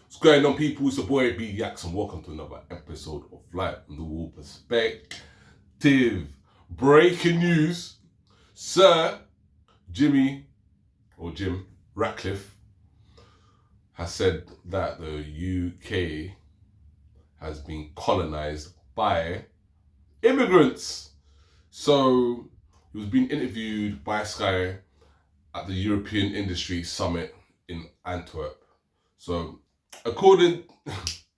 What's going on, people? It's your boy B Yaks, and welcome to another episode of Life from the Wall Perspective. Breaking news: Sir Jim Ratcliffe has said that the UK has been colonized by immigrants. So he was being interviewed by Sky at the European Industry Summit in Antwerp. So, according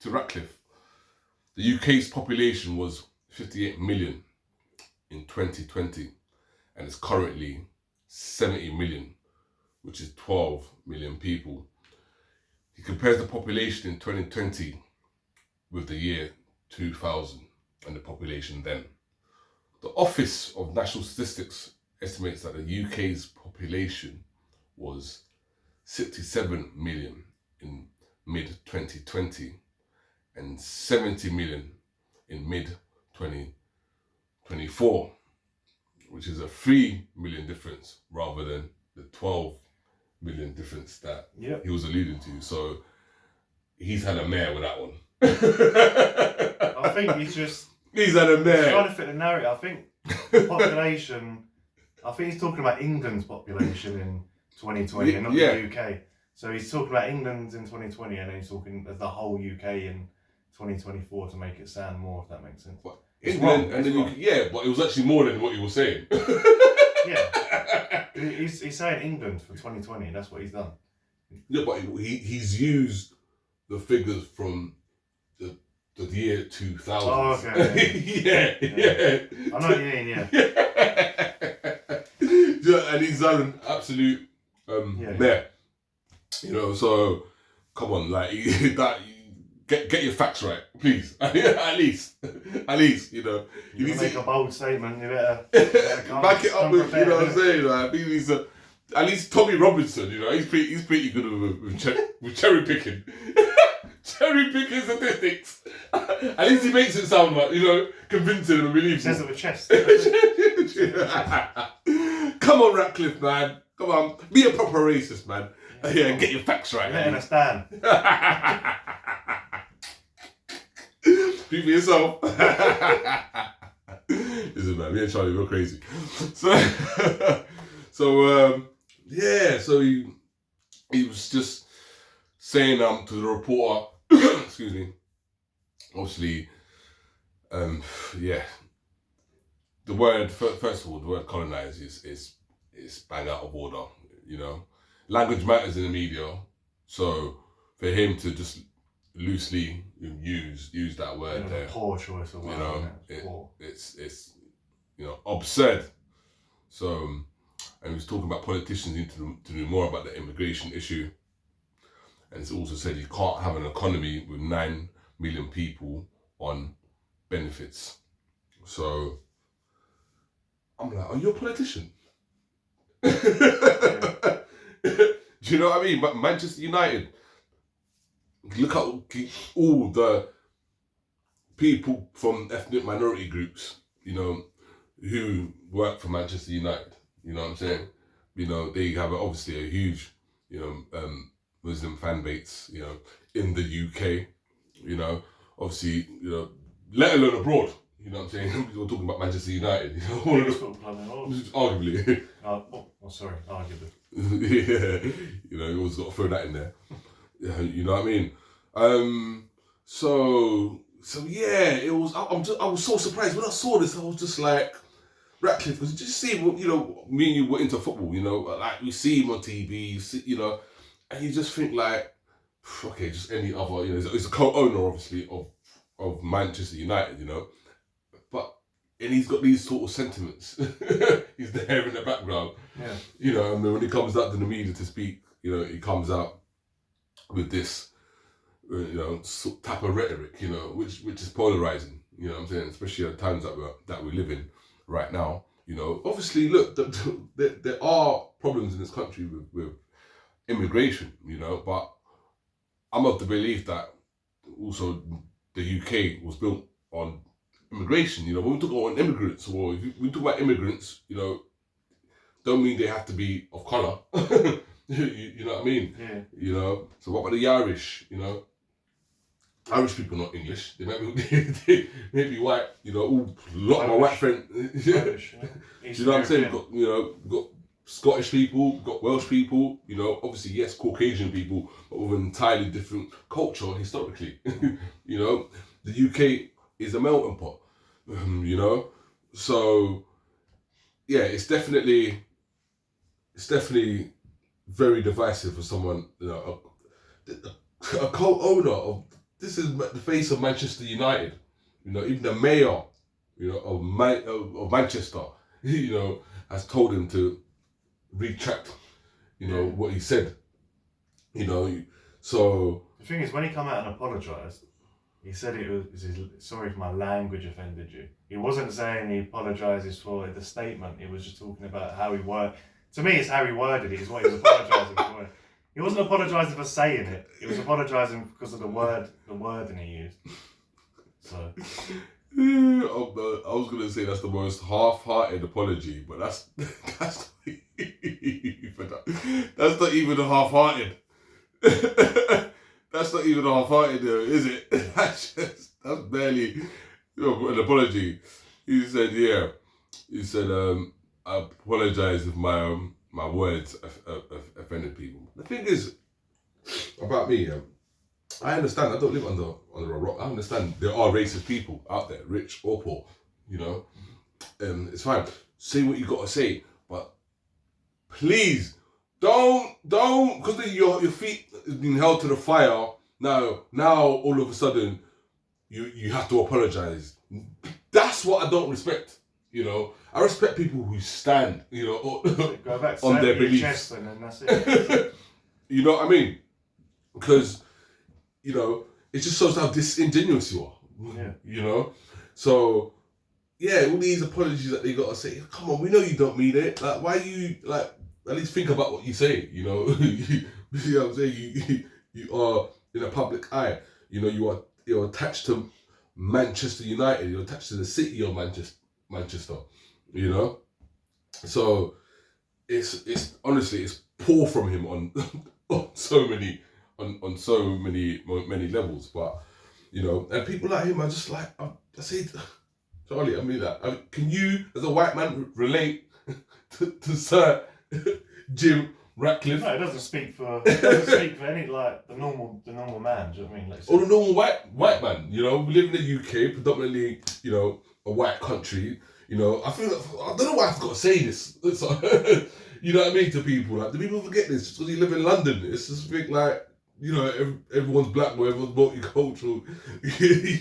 to Ratcliffe, the UK's population was 58 million in 2020 and is currently 70 million, which is 12 million people. He compares the population in 2020 with the year 2000 and the population then. The Office of National Statistics estimates that the UK's population was 67 million in mid-2020 and 70 million in mid-2024, which is a 3 million difference rather than the 12 million difference that he was alluding to. So he's had a mare with that one. I think he's had a mare. trying to fit the narrative. I think the population, I think he's talking about England's population in 2020 and not the UK. So he's talking about England in 2020 and then he's talking the whole UK in 2024 to make it sound more, if that makes sense. But England and the UK, but it was actually more than what he was saying. Yeah. He's saying England for 2020, that's what he's done. Yeah, but he's used the figures from the year 2000. Oh, okay. Yeah. I know what you mean, yeah. And he's done an absolute mare. You know, so come on, like get your facts right, please. At least, you know. You need to make a bold statement. You better back it up with, you know what I'm saying. Like, I think he's at least Tommy Robinson. You know, he's pretty good with cherry picking. Cherry picking statistics. At least he makes it sound like, you know, convincing and believable. He says it with chest. Come on, Ratcliffe, man. Come on, be a proper racist, man. Yeah, get your facts right. Letting us down. Speak for yourself. Listen, man, me and Charlie, we're crazy. So he was just saying to the reporter, excuse me, obviously, the word, first of all, the word colonize is bang out of order, you know. Language matters in the media, so for him to just loosely use that word there, poor choice of word, you know, it's you know, absurd. So, and he was talking about politicians need to do more about the immigration issue, and it's also said you can't have an economy with 9 million people on benefits. So I'm like, are you a politician? Do you know what I mean? But Manchester United, look at all the people from ethnic minority groups, you know, who work for Manchester United. You know what I'm saying? You know, they have obviously a huge, you know, Muslim fan base, you know, in the UK, you know, obviously, you know, let alone abroad. You know what I'm saying? We're talking about Manchester United. You know, arguably. Arguably. Yeah, you know, you always got to throw that in there. You know what I mean? So yeah, it was. I was so surprised when I saw this. I was just like, Ratcliffe, because you just see, you know, me and you were into football. You know, like we see him on TV. You see, you know, and you just think like, okay, just any other. You know, he's a co-owner, obviously, of Manchester United. You know. And he's got these sort of sentiments. He's there in the background. Yeah. You know, and when he comes out to the media to speak, you know, he comes out with this, you know, type of rhetoric, you know, which is polarizing. You know what I'm saying? Especially at times that we live in right now. You know, obviously, look, there are problems in this country with immigration, you know, but I'm of the belief that also the UK was built on immigration. You know, when we talk about immigrants, or if we talk about immigrants, you know, don't mean they have to be of colour. You know what I mean? Yeah. You know, so what about the Irish, you know? Irish people not English. They might be, they may be white. You know, a lot of my white friends. Irish, You know what I'm saying? Got Scottish people, got Welsh people. You know, obviously yes, Caucasian people, but with an entirely different culture historically. You know, the UK is a melting pot. You know, so yeah, it's definitely very divisive for someone. You know, a co-owner of this is the face of Manchester United. You know, even the mayor, you know, of Manchester, you know, has told him to retract, you know, what he said. You know, so the thing is, when he come out and apologised, he said it was sorry if my language offended you. He wasn't saying he apologises for the statement. He was just talking about how he worded. To me, it's how he worded it. Is what he was apologising for. He wasn't apologising for saying it. He was apologising because of the wording he used. So. I was gonna say that's the most half-hearted apology, but that's that's not even half-hearted. That's not even half-hearted, though, is it? That's barely, you know, an apology. He said, yeah. He said, I apologize if my words offended people. The thing is about me, I understand. I don't live under a rock. I understand there are racist people out there, rich or poor. You know, it's fine. Say what you gotta say, but please don't because your feet has been held to the fire. Now all of a sudden you have to apologize. That's what I don't respect. You know, I respect people who stand. You know, go back on their beliefs. Chest and then that's it. You know what I mean? Because you know, it just shows how disingenuous you are. Yeah. You know? So, yeah, all these apologies that they gotta say, come on, we know you don't mean it. Like, why you, like, at least think about what you say, you know? You know what I'm saying? You are in a public eye. You know, you're attached to Manchester United. You're attached to the city of Manchester. You know? So, it's honestly, it's poor from him on so many levels, but you know, and people like him are just like, I say, Charlie, I mean that. Can you, as a white man, relate to Sir Jim Ratcliffe? No, it doesn't speak for any like the normal man. Do you know what I mean? Like, or the normal white man. You know, we live in the UK, predominantly, you know, a white country. You know, I feel like, I don't know why I've got to say this. You know what I mean to people? Like, do people forget this just because you live in London? It's just a big like. You know, everyone's black, or everyone's multicultural.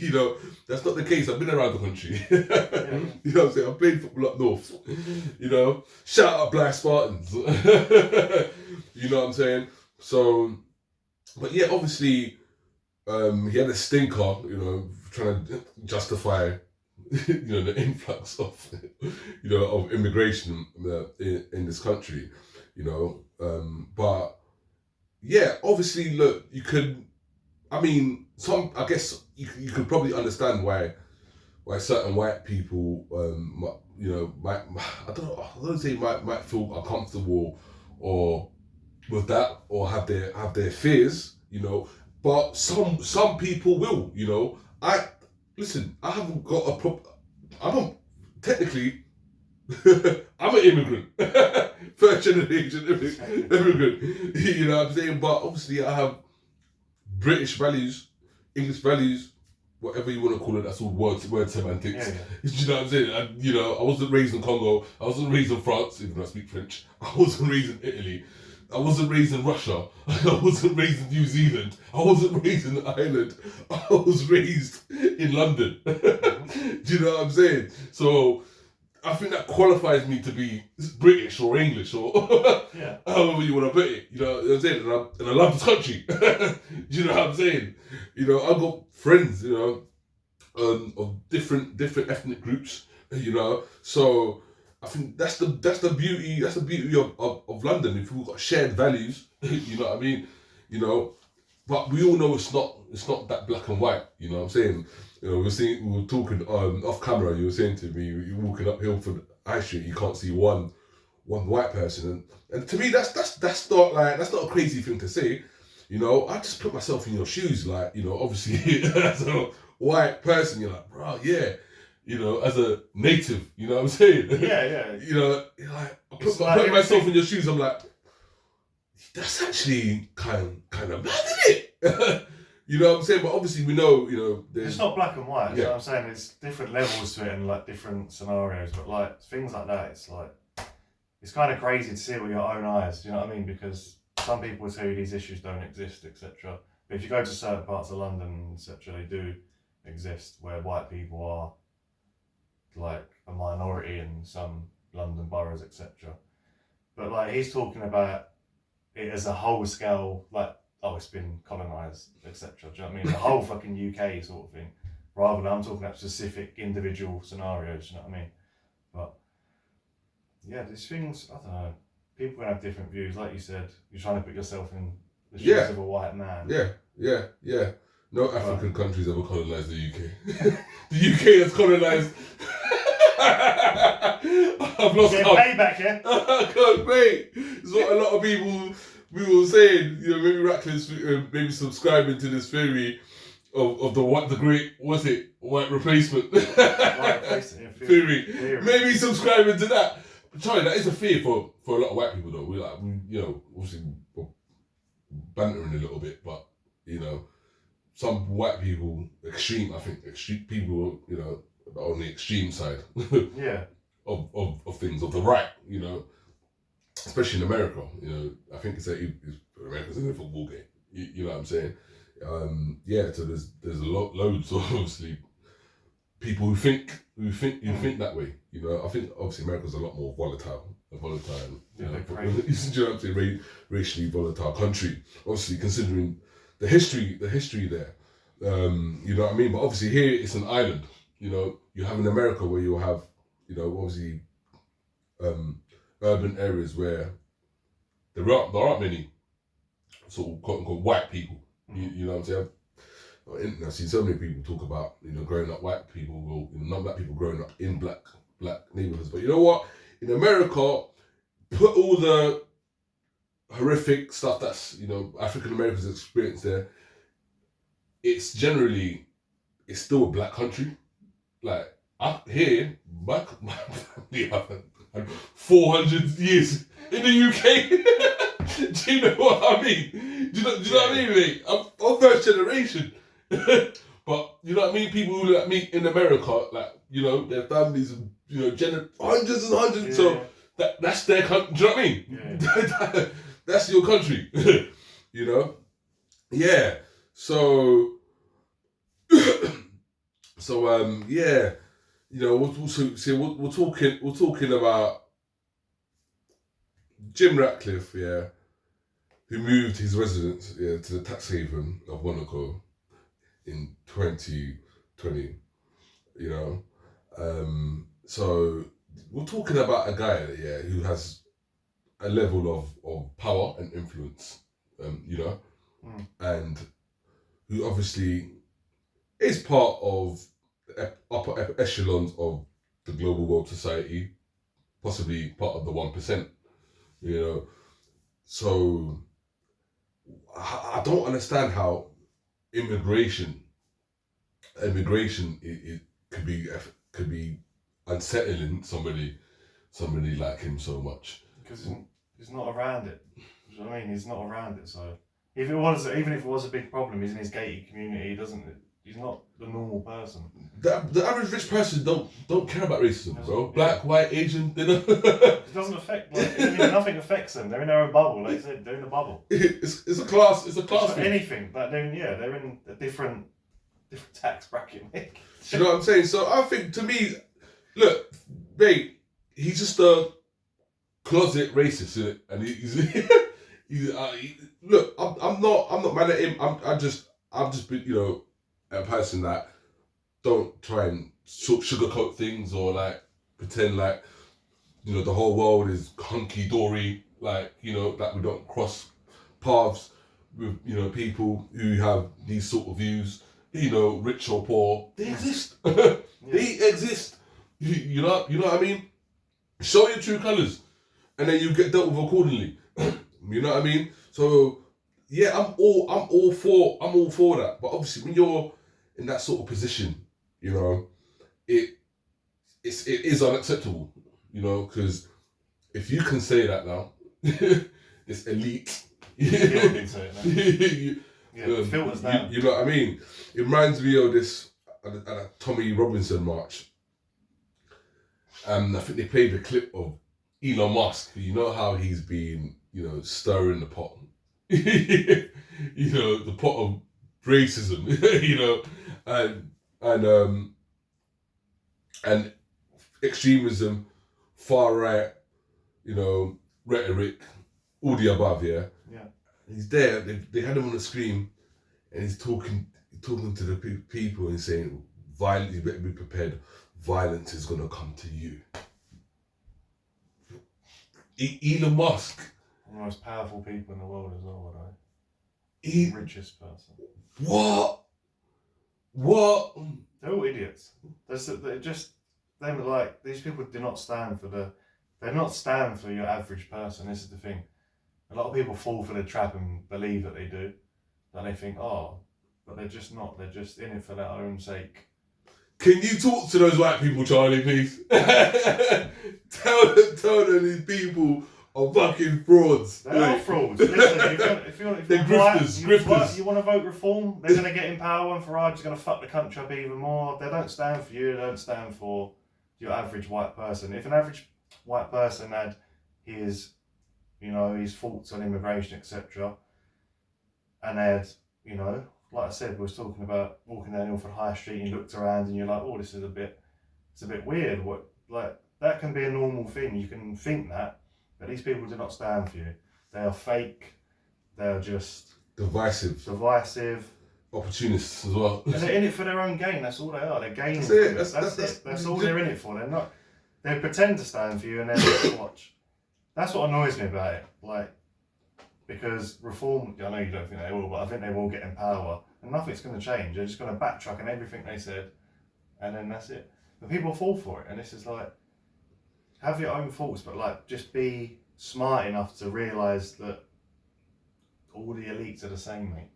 You know, that's not the case. I've been around the country. Yeah. You know what I'm saying? I played football up north. You know, shout out Black Spartans. You know what I'm saying? So, but yeah, obviously, he had a stinker, you know, trying to justify, you know, the influx of, you know, of immigration in this country, you know, but yeah, obviously, look, you could. I mean, I guess you could probably understand why certain white people, you know, might I don't say might feel uncomfortable or with that or have their fears, you know. But some people will, you know. I haven't got a I don't technically. I'm an immigrant, first generation immigrant. You know what I'm saying? But obviously, I have British values, English values, whatever you want to call it. That's all word semantics. Yeah. You know what I'm saying? And, you know, I wasn't raised in Congo. I wasn't raised in France, even though I speak French. I wasn't raised in Italy. I wasn't raised in Russia. I wasn't raised in New Zealand. I wasn't raised in Ireland. I was raised in London. Do you know what I'm saying? So I think that qualifies me to be British or English or however you want to put it. You know what I'm saying? And I love this country. You know what I'm saying? You know, I've got friends, you know, of different ethnic groups. You know, so I think that's the beauty. That's the beauty of London. If we've got shared values, you know what I mean. You know, but we all know it's not that black and white. You know what I'm saying? You know, we were talking off camera. You were saying to me, you're walking up Hilford High Street, you can't see one white person, and to me that's not a crazy thing to say. You know, I just put myself in your shoes, like, you know, obviously as a white person, you're like, bro, yeah. You know, as a native, you know what I'm saying? Yeah. You know, like, putting myself in your shoes, I'm like, that's actually kind of mad, isn't it? You know what I'm saying? But obviously we know, you know, it's not black and white. Yeah. You know what I'm saying? There's different levels to it and like different scenarios. But like things like that, it's like it's kind of crazy to see it with your own eyes. Do you know what I mean? Because some people will tell you these issues don't exist, etc. But if you go to certain parts of London, etc., they do exist where white people are like a minority in some London boroughs, etc. But like he's talking about it as a whole scale, like, oh, it's been colonised, etc. Do you know what I mean? The whole fucking UK sort of thing, rather than I'm talking about specific individual scenarios. You know what I mean? But yeah, these things, I don't know. People have different views. Like you said, you're trying to put yourself in the shoes of a white man. Yeah. No African countries ever colonised the UK. The UK has colonised. I've lost count. Payback, yeah? I can't wait. It's what a lot of people were saying. You know, maybe Ratcliffe's maybe subscribing to this theory of the great, what's it, white replacement theory. Maybe subscribing to that. But Charlie, that is a fear for a lot of white people though. We you know, obviously we're bantering a little bit, but you know, some white people, extreme people, you know, on the extreme side of things, of the right, you know, especially in America, you know, I think America's in a football game, you know what I'm saying? So there's loads of obviously people who think that way, you know. I think obviously America's a lot more volatile, you know, you know what I'm saying, racially volatile country, obviously considering the history there, you know what I mean. But obviously here it's an island, you know. You have in America where you have, you know, obviously urban areas where there aren't many sort of quote unquote white people, you know what I'm saying. I've seen so many people talk about, you know, growing up white people, you know, non-black people growing up in black neighborhoods. But you know what? In America, put all the horrific stuff that's, you know, African Americans experience there, it's still a black country. Like up here, my family have 400 years in the UK. Do you know what I mean? Do you know what I mean, mate? I'm first generation. But you know what I mean? People who like me in America, like, you know, their families, you know, hundreds and hundreds. So that's their country. Do you know what I mean? Yeah. That's your country. You know? Yeah. So yeah. You know, we're talking about Jim Ratcliffe, who moved his residence to the tax haven of Monaco in 2020, you know. So we're talking about a guy, who has a level of power and influence, you know, and who obviously is part of the upper echelons of the global world society, possibly part of the 1%, you know. So I don't understand how immigration it could be unsettling somebody like him so much, because he's not around it. You know what I mean? He's not around it. So even if it was a big problem, he's in his gated community. He's not the normal person. The average rich person don't care about racism, bro. Black, white, Asian, they don't. It doesn't affect. Nothing affects them. They're in their own bubble. Like I said, they're in the bubble. It's a class. It's a class thing. Anything, but they're in a different tax bracket. Do you know what I'm saying? So I think, to me, look, mate, he's just a closet racist, isn't it? And look, I'm not mad at him. I've just been, you know, a person that don't try and sugarcoat things or like pretend like, you know, the whole world is hunky dory, like, you know, that we don't cross paths with, you know, people who have these sort of views, you know, rich or poor. They exist. They exist. You know what I mean? Show your true colours, and then you get dealt with accordingly. You know what I mean? So yeah, I'm all for that. But obviously, when you're in that sort of position, you know, it is unacceptable, you know, because if you can say that now, this elite, Can say it now. Filters down. You know what I mean? It reminds me of this at a Tommy Robinson march. I think they played a clip of Elon Musk. You know how he's been, you know, stirring the pot. You know, the pot of racism. You know, and extremism, far right, you know, rhetoric, all the above. Yeah. Yeah. He's there. They had him on the screen, and he's talking to the people and saying, "Violence, you better be prepared. Violence is gonna come to you." Elon Musk, one of the most powerful people in the world as well, right? Richest person. What? They're all idiots. They're like, these people do not stand for they're not stand for your average person. This is the thing. A lot of people fall for the trap and believe that they do. That they think, but they're just not. They're just in it for their own sake. Can you talk to those white people, Charlie, please? tell them these people are fucking frauds. They are frauds. Listen, if you're grifters. You want to vote reform, they're going to get in power, and Farage is going to fuck the country up even more. They don't stand for you. They don't stand for your average white person. If an average white person had his faults on immigration, etc., and they had, like I said, we was talking about walking down Ilford High Street and you looked around and you're like, oh, it's a bit weird. That can be a normal thing. You can think that, but these people do not stand for you. They are fake. They are just divisive, opportunists as well. And they're in it for their own gain. That's all they are. They're gaining. That's it. That's all they're in it for. They're not. They pretend to stand for you and then watch. That's what annoys me about it. Because reform, I know you don't think they will, but I think they will get in power and nothing's going to change. They're just going to backtrack on everything they said and then that's it. But people fall for it, and this is have your own thoughts, but just be smart enough to realise that all the elites are the same, mate.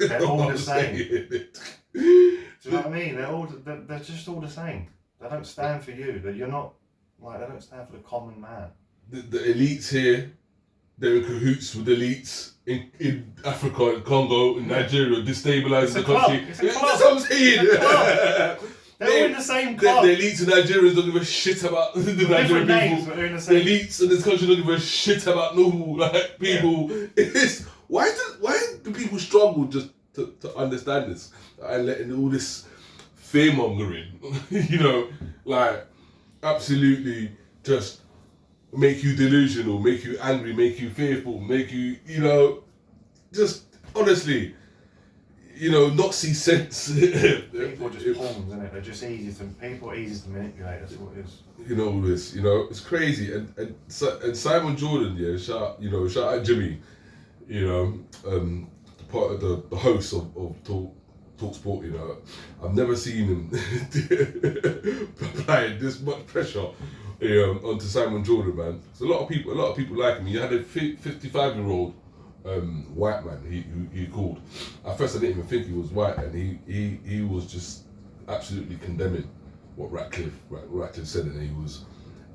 They're all the same. Do you know what I mean? They're just all the same. They don't stand for you. You're not, they don't stand for the common man. The elites here, they're in cahoots with elites in Africa, in Congo, in Nigeria, destabilising the country. It's a club. That's what I'm saying. They're all in the same club. The elites in Nigeria don't give a shit about the Nigerian names, people. but they're in the same. The elites in this country don't give a shit about normal people. Yeah. Why do people struggle just to understand this? And letting all this fear mongering, absolutely just make you delusional, make you angry, make you fearful, make you, just honestly, not see sense. People are just pawns, isn't it? They're just easy to manipulate. That's what it is. All this, it's crazy. And Simon Jordan, shout out Jimmy, part of the host of Talk Sport. I've never seen him applying this much pressure onto Simon Jordan, man. So a lot of people like him. He had a 55-year-old white man. He called. At first, I didn't even think he was white, and he was just absolutely condemning what Ratcliffe said, and he was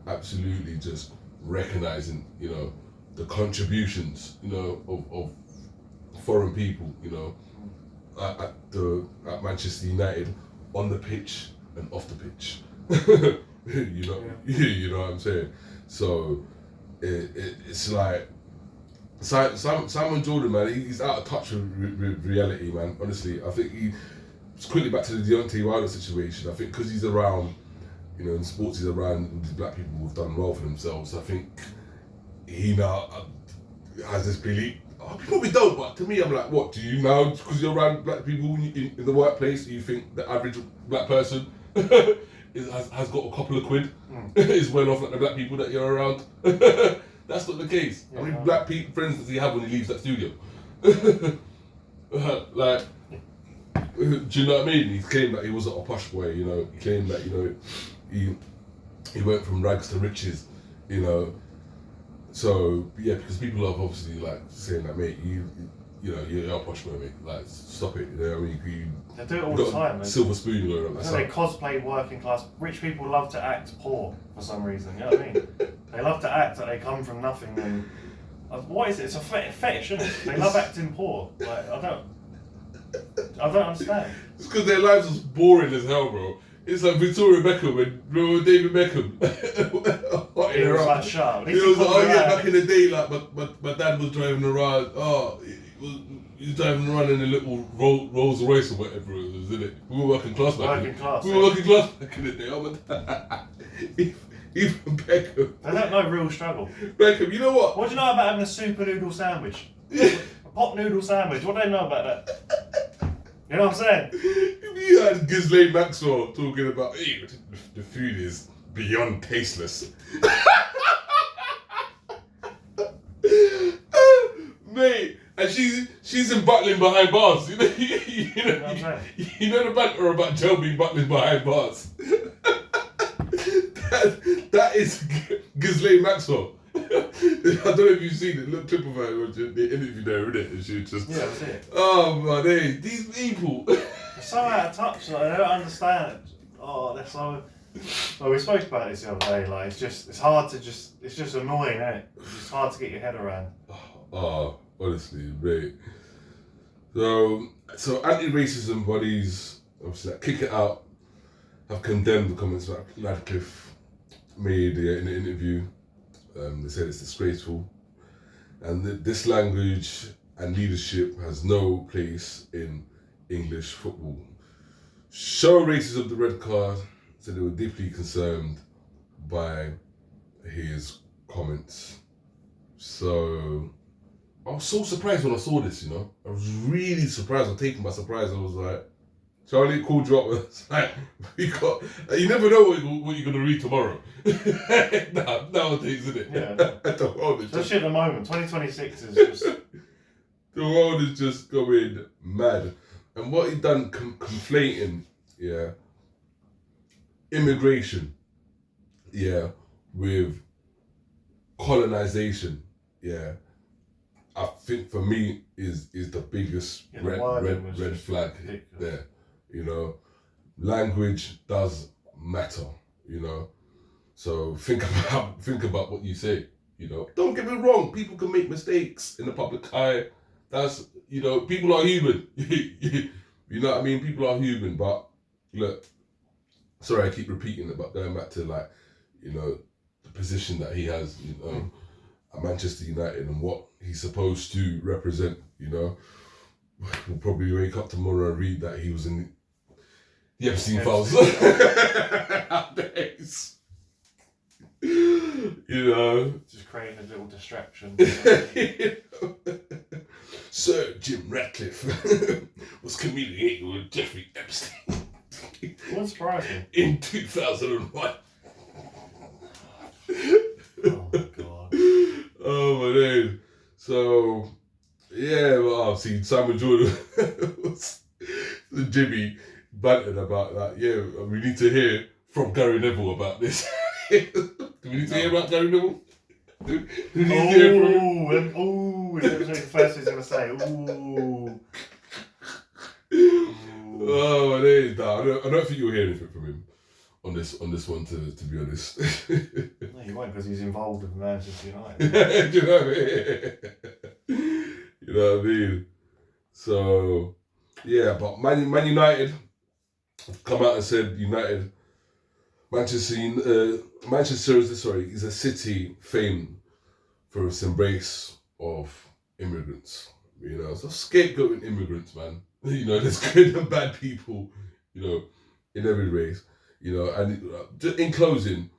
absolutely just recognizing, the contributions, of foreign people, at Manchester United, on the pitch and off the pitch. You know what I'm saying? So it's like Simon Jordan, man, he's out of touch with reality, man. Honestly, I think it's quickly back to the Deontay Wilder situation. I think because he's around, in sports, he's around these black people who've done well for themselves. I think he now has this belief. Oh, he probably don't, but to me, I'm like, what? Do you now, because you're around black people in the workplace, do you think the average black person has got a couple of quid, is well off like the black people that you're around? That's not the case. How many black people friends does he have when he leaves that studio? Do you know what I mean? He claimed that he wasn't a posh boy, He claimed that, he went from rags to riches, So, yeah, because people are obviously saying that, mate, you're a posh mermaid. Like, stop it. You know what I mean? They do it all the time. Silver spoon or whatever. They cosplay working class. Rich people love to act poor for some reason. You know what I mean? They love to act that they come from nothing. And what is it? It's a fetish, isn't it? They love acting poor. Like, I don't understand. It's because their lives was boring as hell, bro. It's like Victoria Beckham and David Beckham. He was like, shut up. He was like, back in the day, like, my dad was driving around, he was driving around in a little Rolls Royce or whatever it was, isn't it? We were working class back in the day. We were working class back in the day. Oh, my even Beckham. They don't know real struggle. Beckham, you know what? What do you know about having a super noodle sandwich? A pot noodle sandwich. What do they know about that? You know what I'm saying? You had Ghislaine Maxwell talking about, hey, the food is beyond tasteless. Mate, and she's in battling behind bars. You know the banter about Joe being battling behind bars. that is Ghislaine Maxwell. I don't know if you've seen it. Little clip of her, the interview there, isn't it? And she was just, yeah, that's it. Oh man, these people. They're so out of touch. Like, they don't understand. Oh, they're so. Well, we spoke about this the other day. Like, it's hard to just. It's just annoying, isn't it? It's just hard to get your head around. Oh, honestly, mate. So anti-racism bodies, obviously, like, Kick It Out, have condemned the comments that Ratcliffe made in the interview. They said it's disgraceful, and this language and leadership has no place in English football. Show Racism the red card said they were deeply concerned by his comments. So I was so surprised when I saw this, I was really surprised. I was taken by surprise. I was like, Charlie called you up. It's like, you never know what you're going to read tomorrow. Nowadays, isn't it? Yeah. The world is Especially at the moment, 2026 is just... The world is just going mad. And what he done, conflating, immigration, with colonization, I think for me is the biggest red flag there. Language does matter, So think about what you say, Don't get me wrong, people can make mistakes in the public eye. That's, people are human. You know what I mean? People are human, but look, sorry I keep repeating it, but going back to the position that he has, at Manchester United and what he's supposed to represent, We'll probably wake up tomorrow and read that he was in the Epstein files. Nowadays. Just creating a little distraction. Sir Jim Ratcliffe was communicating with Jeffrey Epstein. What's surprising? In 2001. Oh my god. Oh my days. So, well, I've seen Simon Jordan Jimmy bantered about that. Yeah, we need to hear from Gary Neville about this. Do we need to hear about Gary Neville? Do we need to hear from him? That's the first thing he's going to say. Ooh. Oh my days. Nah, I don't think you'll hear anything from him on this one, to be honest. No, you won't, because he's involved with Manchester United. Do you know what I mean? You know what I mean? So, but Man United have come out and said Manchester is a city famed for its embrace of immigrants. So scapegoating immigrants, man. There's good and bad people, in every race. And in closing,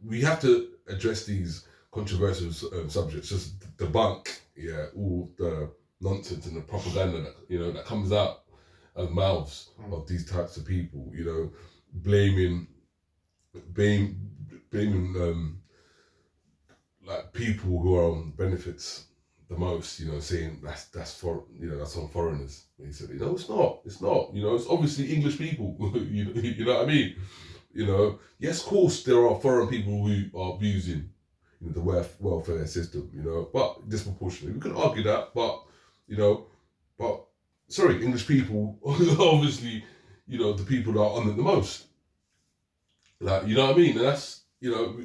we have to address these controversial subjects, just debunk, all the nonsense and the propaganda that comes out of mouths of these types of people, blaming like people who are on benefits the most, saying that's on foreigners. And he said, it's not. It's obviously English people. You know what I mean? Yes, of course there are foreign people who are abusing the welfare system, but disproportionately. We can argue that, but you know. But sorry, English people obviously, you know, the people that are on it the most. Like, you know what I mean? And that's, you know,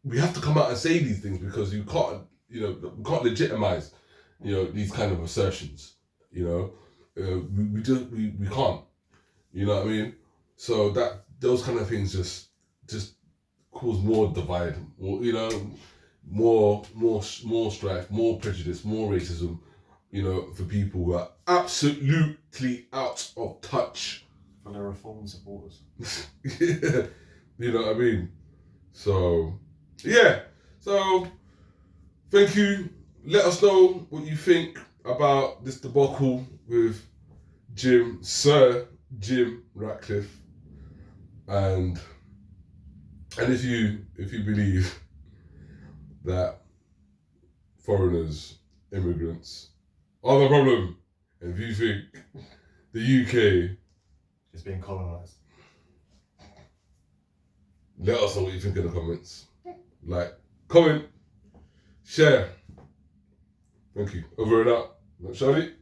we have to come out and say these things because you can't, you know, we can't legitimize, you know, these kind of assertions. You know, we can't. You know what I mean? So that those kind of things just cause more divide, more, you know, more strife, more prejudice, more racism. You know, for people who are absolutely out of touch. For the reform supporters. Yeah, you know what I mean? So, yeah. So, thank you. Let us know what you think about this debacle with Sir Jim Ratcliffe, and if you believe that foreigners, immigrants are the problem, and if you think the UK is being colonised, let us know what you think in the comments. Like, comment, share. Thank you. Over and out. Charlie?